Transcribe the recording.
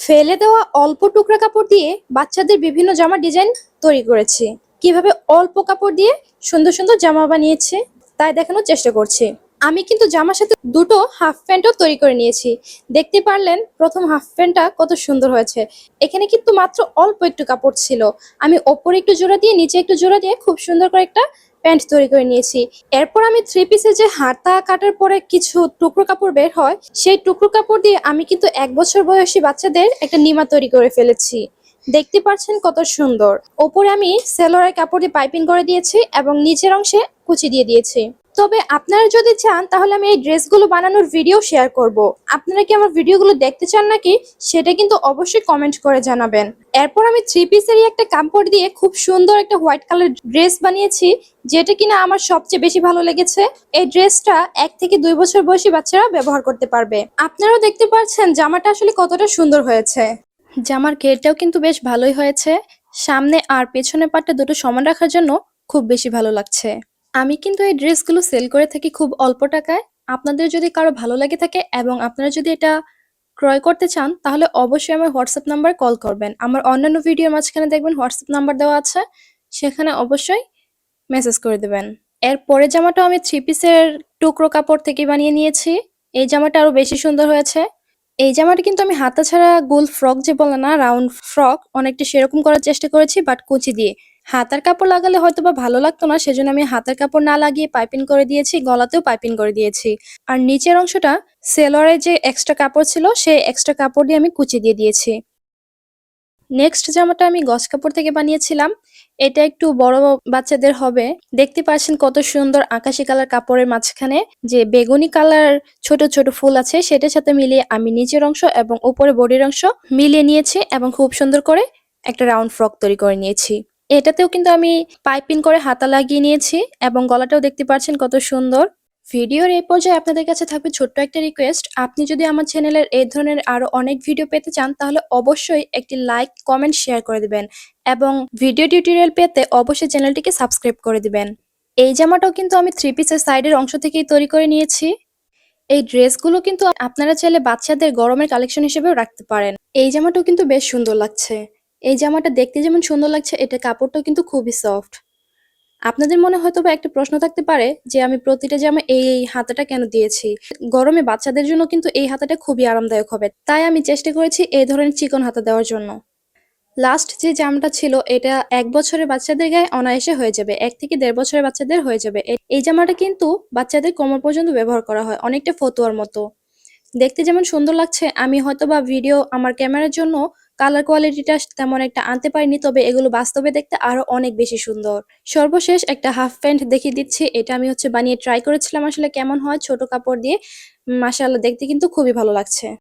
ফেলে দেওয়া অল্প টুকরা কাপড় দিয়ে বাচ্চাদের বিভিন্ন জামার ডিজাইন তৈরি করেছি। কিভাবে অল্প কাপড় দিয়ে সুন্দর সুন্দর জামা বানিয়েছি তাই দেখানোর চেষ্টা করছি। আমি কিন্তু জামার সাথে দুটো হাফ প্যান্টও তৈরি করে নিয়েছি। দেখতে পারলেন প্রথম হাফ প্যান্টটা কত সুন্দর হয়েছে। এখানে কিন্তু মাত্র অল্প একটু কাপড় ছিল। আমি ওপরে একটু জোড়া দিয়ে নিচে একটু জোড়া দিয়ে খুব সুন্দর করে একটা প্যান্ট তৈরি করে নিয়েছি। এরপর আমি থ্রি পিসের যে হাতা কাটার পরে কিছু টুকরো কাপড় বের হয়, সেই টুকরো কাপড় দিয়ে আমি কিন্তু 1 বছর বয়সী বাচ্চাদের একটা নিমা তৈরি করে ফেলেছি। দেখতে পাচ্ছেন কত সুন্দর। ওপরে আমি সেলোয়ারের কাপড় দিয়ে পাইপিং করে দিয়েছি এবং নিচের অংশে কুচি দিয়ে দিয়েছি। তবে আপনারা যদি চান তাহলে আমি এই ড্রেসগুলো বানানোর ভিডিও শেয়ার করব। আপনারা কি আমার ভিডিওগুলো দেখতে চান নাকি সেটা কিন্তু অবশ্যই কমেন্ট করে জানাবেন। এরপর আমি থ্রি পিসেরই একটা কাপড় দিয়ে খুব সুন্দর একটা হোয়াইট কালার ড্রেস বানিয়েছি, যেটা কিনা আমার সবচেয়ে বেশি ভালো লেগেছে। এই ড্রেসটা 1 থেকে 2 বছর বয়সী বাচ্চারা ব্যবহার করতে পারবে। আপনারাও দেখতে পাচ্ছেন জামাটা আসলে কতটা সুন্দর হয়েছে। জামার ঘেরটাও কিন্তু বেশ ভালোই হয়েছে। সামনে আর পেছনের পাটটা দুটো সমান রাখার জন্য খুব বেশি ভালো লাগছে। আমি কিন্তু এই ড্রেসগুলো সেল করে থাকি খুব অল্প টাকায়। আপনাদের যদি কারো ভালো লাগে থাকে এবং আপনারা যদি এটা ক্রয় করতে চান তাহলে অবশ্যই আমার হোয়াটসঅ্যাপ নাম্বার কল করবেন। আমার অন্যান্য ভিডিওর মাঝখানে দেখবেন হোয়াটসঅ্যাপ নাম্বার দেওয়া আছে, সেখানে অবশ্যই মেসেজ করে দেবেন। এরপরে জামাটা আমি থ্রি পিসের টুকরো কাপড় থেকে বানিয়ে নিয়েছি। এই জামাটা আরো বেশি সুন্দর হয়েছে। এই জামাটা কিন্তু আমি হাতা ছাড়া গোল ফ্রক যে বলে না, রাউন্ড ফ্রক, অনেকটা সেরকম করার চেষ্টা করেছি বাট কুচি দিয়ে। হাতার কাপড় লাগালে হয়তো বা ভালো লাগতো না, সেজন্য আমি হাতার কাপড় না লাগিয়ে পাইপিং করে দিয়েছি, গলাতেও পাইপিং করে দিয়েছি। আর নিচের অংশটা সেলোয়ারের যে এক্সট্রা কাপড় ছিল সেই এক্সট্রা কাপড় দিয়ে আমি কুচি দিয়ে দিয়েছি। নেক্সট জামাটা আমি গজ কাপড় থেকে বানিয়েছিলাম। এটা একটু বড় বাচ্চাদের হবে। দেখতে পাচ্ছেন কত সুন্দর আকাশি কালার কাপড়ের মাঝখানে যে বেগুনি কালার ছোট ছোট ফুল আছে সেটার সাথে মিলিয়ে আমি নিচের অংশ এবং উপরে বডির অংশ মিলিয়ে নিয়েছি এবং খুব সুন্দর করে একটা রাউন্ড ফ্রক তৈরি করে নিয়েছি। এটাতেও কিন্তু আমি পাইপিং করে হাতা লাগিয়ে নিয়েছি এবং গলাটাও দেখতে পাচ্ছেন কত সুন্দর। ভিডিওর এই পর্যায়ে আপনাদের কাছে থাকবে ছোট্ট একটা রিকোয়েস্ট, আপনি যদি আমার চ্যানেলের এই ধরনের আরো অনেক ভিডিও পেতে চান তাহলে অবশ্যই একটি লাইক কমেন্ট শেয়ার করে দিবেন এবং ভিডিও টিউটোরিয়াল পেতে অবশ্যই চ্যানেলটিকে সাবস্ক্রাইব করে দিবেন। এই জামাটাও কিন্তু আমি থ্রি পিসের সাইডের অংশ থেকেই তৈরি করে নিয়েছি। এই ড্রেসগুলো কিন্তু আপনারা চাইলে বাচ্চাদের গরমের কালেকশন হিসেবেও রাখতে পারেন। এই জামাটাও কিন্তু বেশ সুন্দর লাগছে। এই জামাটা দেখতে যেমন সুন্দর লাগছে, এটা কাপড়টাও কিন্তু খুবই সফট। আপনাদের মনে হয়তোবা একটা প্রশ্ন থাকতে পারে যে আমি প্রতিটা জামা এই হাতাটা কেন দিয়েছি। গরমে বাচ্চাদের জন্য কিন্তু এই হাতাটা খুবই আরামদায়ক হবে, তাই আমি চেষ্টা করেছি এই ধরনের চিকন হাতা দেওয়ার জন্য। লাস্ট যে জামাটা ছিল এটা 1 বছরের বাচ্চাদের গায়ে অনায়াসে হয়ে যাবে, 1 থেকে 1.5 বছরের বাচ্চাদের হয়ে যাবে। এই জামাটা কিন্তু বাচ্চাদের কোমর পর্যন্ত ব্যবহার করা হয়, অনেকটা ফতুয়ার মতো। দেখতে যেমন সুন্দর লাগছে, আমি হয়তোবা ভিডিও আমার ক্যামেরার জন্য কালার কোয়ালিটিটা তেমন একটা আনতে পারিনি, তবে এগুলো বাস্তবে দেখতে আরো অনেক বেশি সুন্দর। সর্বশেষ একটা হাফ প্যান্ট দেখিয়ে দিচ্ছি। এটা আমি বানিয়ে ট্রাই করেছিলাম আসলে কেমন হয় ছোট কাপড় দিয়ে। মাশাআল্লাহ দেখতে কিন্তু খুবই ভালো লাগছে।